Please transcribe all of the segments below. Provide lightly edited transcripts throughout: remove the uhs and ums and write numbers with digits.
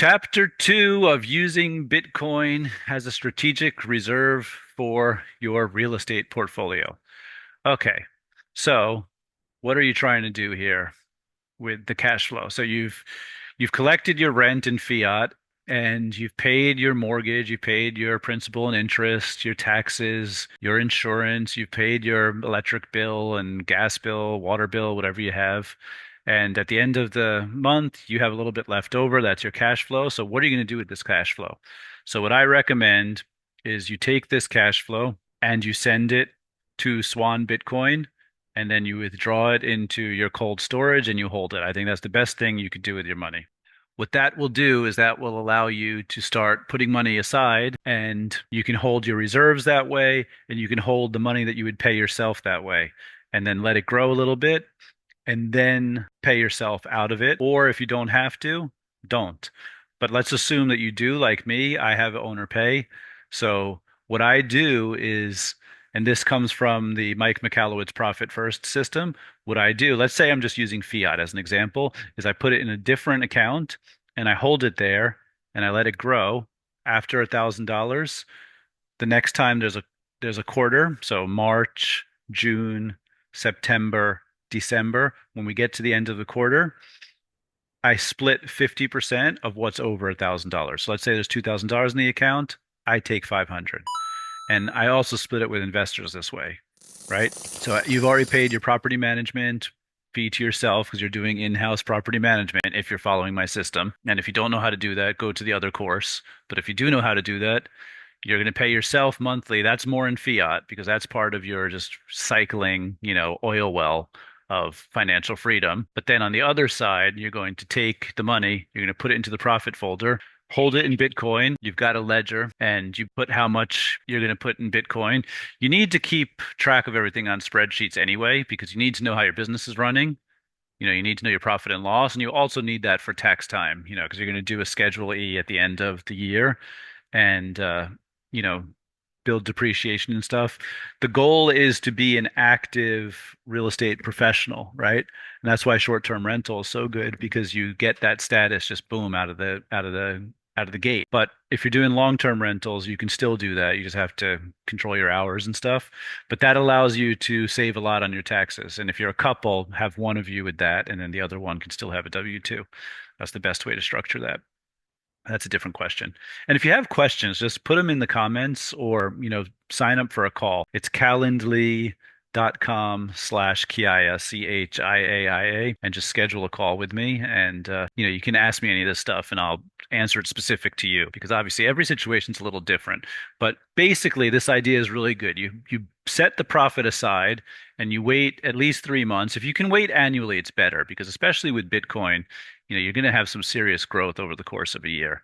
Chapter 2 of using Bitcoin as a strategic reserve for your real estate portfolio. Okay, so what are you trying to do here with the cash flow? So you've collected your rent in fiat and you've paid your mortgage, you've paid your principal and interest, your taxes, your insurance, you've paid your electric bill and gas bill, water bill, whatever you have. And at the end of the month, you have a little bit left over. That's your cash flow. So what are you going to do with this cash flow? So what I recommend is you take this cash flow and you send it to Swan Bitcoin and then you withdraw it into your cold storage and you hold it. I think that's the best thing you could do with your money. What that will do is that will allow you to start putting money aside and you can hold your reserves that way and you can hold the money that you would pay yourself that way and then let it grow a little bit and then pay yourself out of it. Or if you don't have to, don't. But let's assume that you do, like me, I have owner pay. So what I do is, and this comes from the Mike Michalowicz Profit First system. What I do, let's say I'm just using fiat as an example, is I put it in a different account and I hold it there and I let it grow after $1,000. The next time there's a quarter, so March, June, September, December, when we get to the end of the quarter, I split 50% of what's over $1,000. So let's say there's $2,000 in the account, I take 500. And I also split it with investors this way, right? So you've already paid your property management fee to yourself because you're doing in-house property management if you're following my system. And if you don't know how to do that, go to the other course. But if you do know how to do that, you're going to pay yourself monthly. That's more in fiat because that's part of your just cycling, oil well of financial freedom. But then on the other side, you're going to take the money, you're going to put it into the profit folder, hold it in Bitcoin. You've got a ledger and you put how much you're going to put in Bitcoin. You need to keep track of everything on spreadsheets anyway, because you need to know how your business is running. You need to know your profit and loss, and you also need that for tax time, because you're going to do a Schedule E at the end of the year and you know, build depreciation and stuff. The goal is to be an active real estate professional, right? And that's why short-term rental is so good because you get that status just boom out of the gate. But if you're doing long-term rentals, you can still do that. You just have to control your hours and stuff. But that allows you to save a lot on your taxes. And if you're a couple, have one of you with that, and then the other one can still have a W-2. That's the best way to structure that. That's a different question. And if you have questions, just put them in the comments or, sign up for a call. It's calendly.com/Kiaia, and just schedule a call with me. And, you can ask me any of this stuff and I'll answer it specific to you because obviously every situation's a little different. But basically, this idea is really good. You set the profit aside and you wait at least 3 months. If you can wait annually, it's better because especially with Bitcoin, you're going to have some serious growth over the course of a year.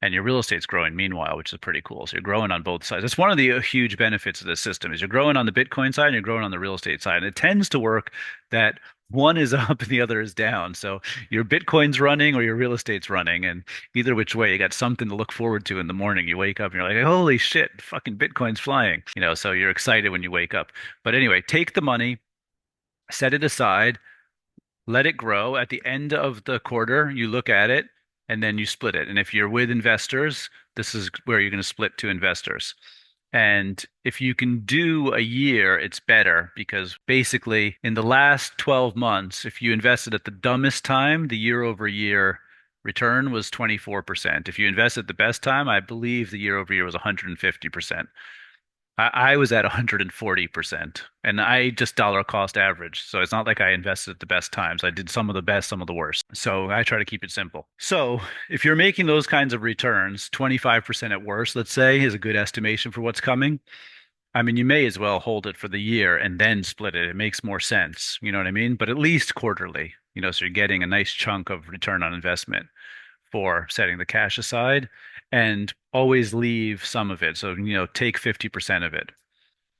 And your real estate's growing meanwhile, which is pretty cool. So you're growing on both sides. That's one of the huge benefits of this system is you're growing on the Bitcoin side and you're growing on the real estate side. And it tends to work that one is up and the other is down. So your Bitcoin's running or your real estate's running. And either which way, you got something to look forward to in the morning. You wake up and you're like, holy shit, fucking Bitcoin's flying. So you're excited when you wake up. But anyway, take the money, set it aside, let it grow. At the end of the quarter, you look at it and then you split it. And if you're with investors, this is where you're going to split to investors. And if you can do a year, it's better because basically in the last 12 months, if you invested at the dumbest time, the year over year return was 24%. If you invest at the best time, I believe the year over year was 150%. I was at 140%, and I just dollar cost average. So it's not like I invested at the best times. I did some of the best, some of the worst. So I try to keep it simple. So if you're making those kinds of returns, 25% at worst, let's say, is a good estimation for what's coming. I mean, you may as well hold it for the year and then split it. It makes more sense. You know what I mean? But at least quarterly, so you're getting a nice chunk of return on investment for setting the cash aside and always leave some of it. So, take 50% of it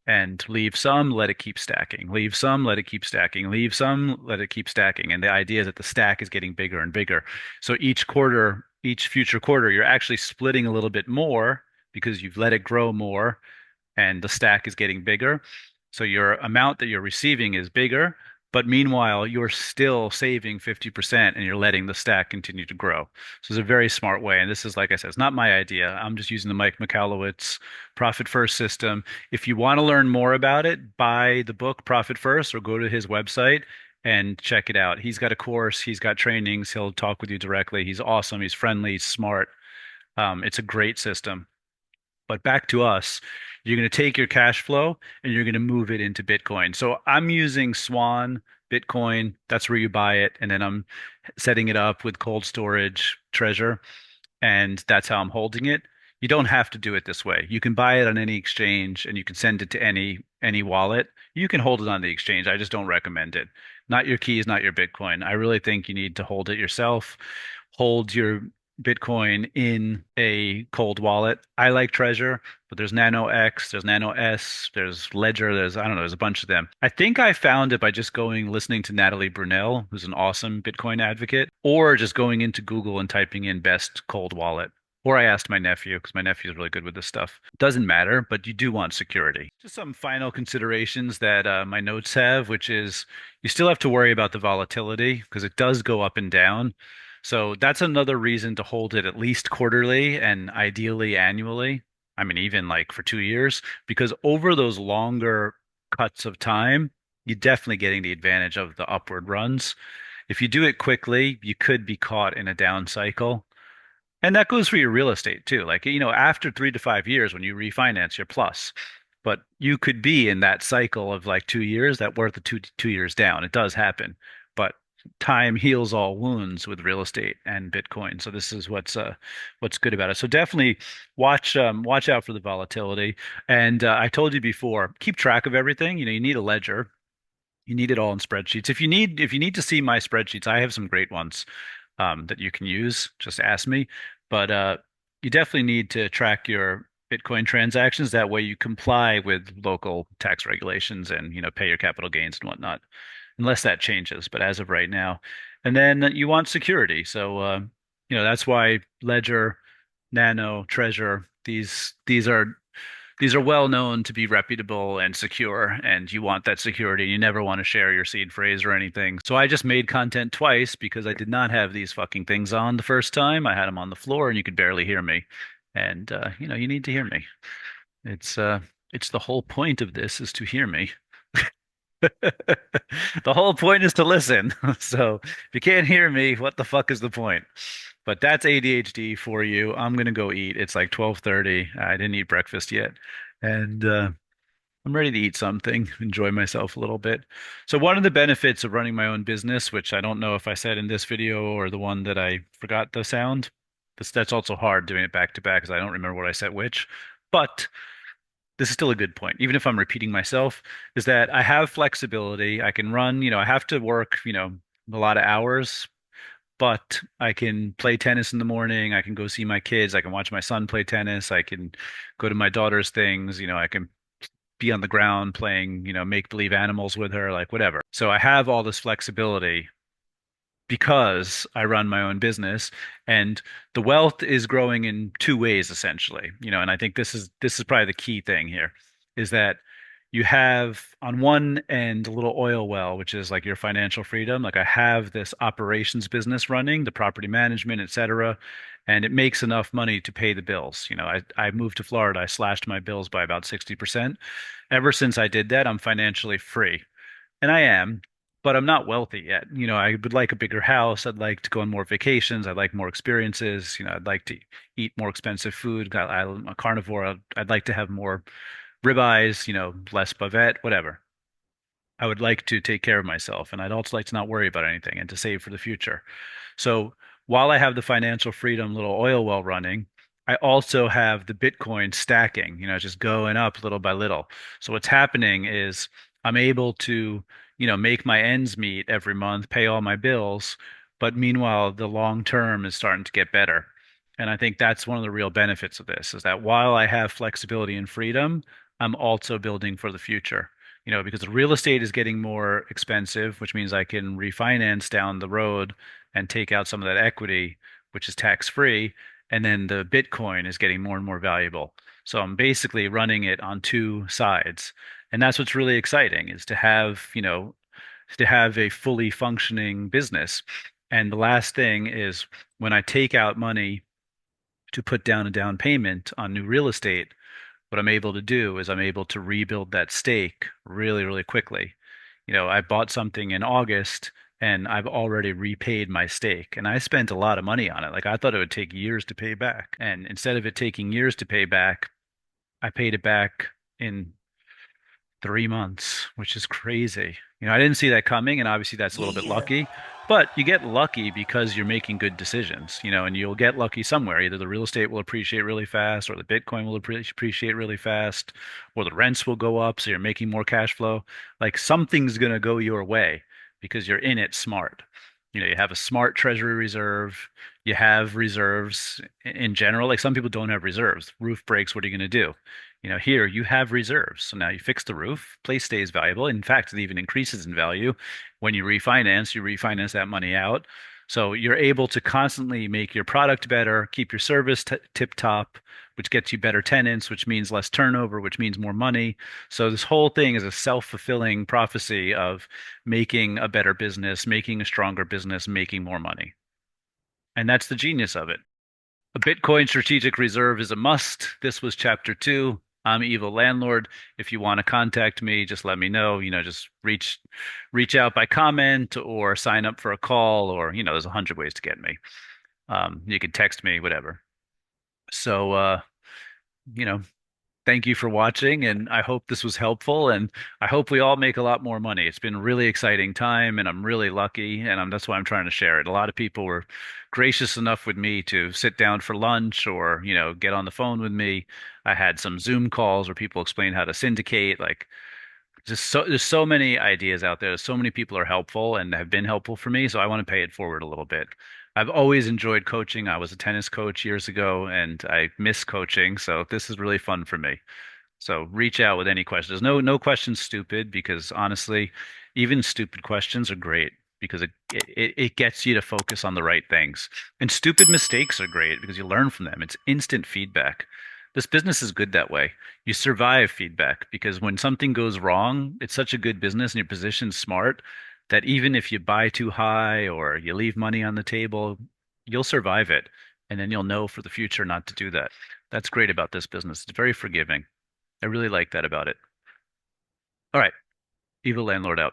and leave some, let it keep stacking. Leave some, let it keep stacking. Leave some, let it keep stacking. And the idea is that the stack is getting bigger and bigger. So each quarter, each future quarter, you're actually splitting a little bit more because you've let it grow more and the stack is getting bigger. So your amount that you're receiving is bigger, But meanwhile, you're still saving 50% and you're letting the stack continue to grow. So it's a very smart way. And this is, like I said, it's not my idea. I'm just using the Mike Michalowicz Profit First system. If you want to learn more about it, buy the book Profit First or go to his website and check it out. He's got a course, he's got trainings, he'll talk with you directly. He's awesome, he's friendly, he's smart. It's a great system. But back to us, you're going to take your cash flow and you're going to move it into Bitcoin. So I'm using Swan Bitcoin. That's where you buy it. And then I'm setting it up with cold storage Treasure. And that's how I'm holding it. You don't have to do it this way. You can buy it on any exchange and you can send it to any wallet. You can hold it on the exchange. I just don't recommend it. Not your keys, not your Bitcoin. I really think you need to hold it yourself. Hold your Bitcoin in a cold wallet. I like Treasure, but there's Nano X, there's Nano S, there's Ledger, I don't know, there's a bunch of them. I think I found it by just listening to Natalie Brunell, who's an awesome Bitcoin advocate, or just going into Google and typing in best cold wallet. Or I asked my nephew because my nephew is really good with this stuff. Doesn't matter, but you do want security. Just some final considerations that my notes have, which is you still have to worry about the volatility because it does go up and down. So that's another reason to hold it at least quarterly and ideally annually. I mean, even like for 2 years, because over those longer cuts of time, you're definitely getting the advantage of the upward runs. If you do it quickly, you could be caught in a down cycle. And that goes for your real estate too. Like, after 3 to 5 years, when you refinance, you're plus. But you could be in that cycle of like 2 years that worth the two years down. It does happen. But time heals all wounds with real estate and Bitcoin. So this is what's good about it. So definitely watch out for the volatility. And I told you before, keep track of everything. You need a ledger. You need it all in spreadsheets. If you need to see my spreadsheets, I have some great ones that you can use. Just ask me. But you definitely need to track your Bitcoin transactions. That way you comply with local tax regulations and pay your capital gains and whatnot, unless that changes. But as of right now, and then you want security. So that's why Ledger, Nano, Treasure, these are well known to be reputable and secure, and you want that security. You never want to share your seed phrase or anything. So I just made content twice because I did not have these fucking things on the first time. I had them on the floor and you could barely hear me. And you need to hear me. It's the whole point of this is to hear me. The whole point is to listen. So if you can't hear me, what the fuck is the point? But that's ADHD for you. I'm gonna go eat. It's like 12:30. I didn't eat breakfast yet. And I'm ready to eat something, enjoy myself a little bit. So one of the benefits of running my own business, which I don't know if I said in this video or the one that I forgot the sound, that's also hard doing it back to back because I don't remember what I said which. But this is still a good point, even if I'm repeating myself, is that I have flexibility. I can run, I have to work, a lot of hours, but I can play tennis in the morning. I can go see my kids. I can watch my son play tennis. I can go to my daughter's things. I can be on the ground playing, make believe animals with her, like whatever. So I have all this flexibility because I run my own business, and the wealth is growing in two ways essentially. And I think this is probably the key thing here is that you have on one end a little oil well, which is like your financial freedom. Like I have this operations business running, the property management, et cetera, and it makes enough money to pay the bills. I moved to Florida, I slashed my bills by about 60%. Ever since I did that, I'm financially free. And I am, but I'm not wealthy yet. I would like a bigger house. I'd like to go on more vacations. I'd like more experiences. I'd like to eat more expensive food. I'm a carnivore. I'd like to have more ribeyes, less bavette, whatever. I would like to take care of myself, and I'd also like to not worry about anything and to save for the future. So while I have the financial freedom little oil well running, I also have the Bitcoin stacking, just going up little by little. So what's happening is I'm able to, make my ends meet every month, pay all my bills, but meanwhile, the long term is starting to get better. And I think that's one of the real benefits of this is that while I have flexibility and freedom, I'm also building for the future. Because the real estate is getting more expensive, which means I can refinance down the road and take out some of that equity, which is tax free. And then the Bitcoin is getting more and more valuable. So I'm basically running it on two sides. And that's what's really exciting is to have, to have a fully functioning business. And the last thing is when I take out money to put down a down payment on new real estate, what I'm able to do is I'm able to rebuild that stake really, really quickly. I bought something in August and I've already repaid my stake and I spent a lot of money on it. Like I thought it would take years to pay back. And instead of it taking years to pay back, I paid it back in 3 months, which is crazy. I didn't see that coming, and obviously that's a little bit Yeah. lucky. But you get lucky because you're making good decisions, and you'll get lucky somewhere. Either the real estate will appreciate really fast, or the Bitcoin will appreciate really fast, or the rents will go up, so you're making more cash flow. Like something's going to go your way because you're in it smart. You have a smart treasury reserve. You have reserves in general. Like some people don't have reserves. Roof breaks, what are you going to do? Here you have reserves. So now you fix the roof, place stays valuable. In fact, it even increases in value. When you refinance that money out. So you're able to constantly make your product better, keep your service tip top, which gets you better tenants, which means less turnover, which means more money. So this whole thing is a self-fulfilling prophecy of making a better business, making a stronger business, making more money. And that's the genius of it. A Bitcoin strategic reserve is a must. This was chapter 2. I'm Evil Landlord. If you want to contact me, just let me know. Just reach out by comment or sign up for a call, or there's 100 ways to get me. You can text me, whatever. So you know, thank you for watching, and I hope this was helpful, and I hope we all make a lot more money. It's been a really exciting time, and I'm really lucky, and that's why I'm trying to share it. A lot of people were gracious enough with me to sit down for lunch or, get on the phone with me. I had some Zoom calls where people explained how to syndicate. Like, there's so many ideas out there. So many people are helpful and have been helpful for me, so I want to pay it forward a little bit. I've always enjoyed coaching. I was a tennis coach years ago, and I miss coaching, so this is really fun for me. So reach out with any questions. No questions stupid, because honestly, even stupid questions are great because it gets you to focus on the right things. And stupid mistakes are great because you learn from them. It's instant feedback. This business is good that way. You survive feedback because when something goes wrong, it's such a good business and your position's smart that even if you buy too high or you leave money on the table, you'll survive it. And then you'll know for the future not to do that. That's great about this business. It's very forgiving. I really like that about it. All right. Evil Landlord out.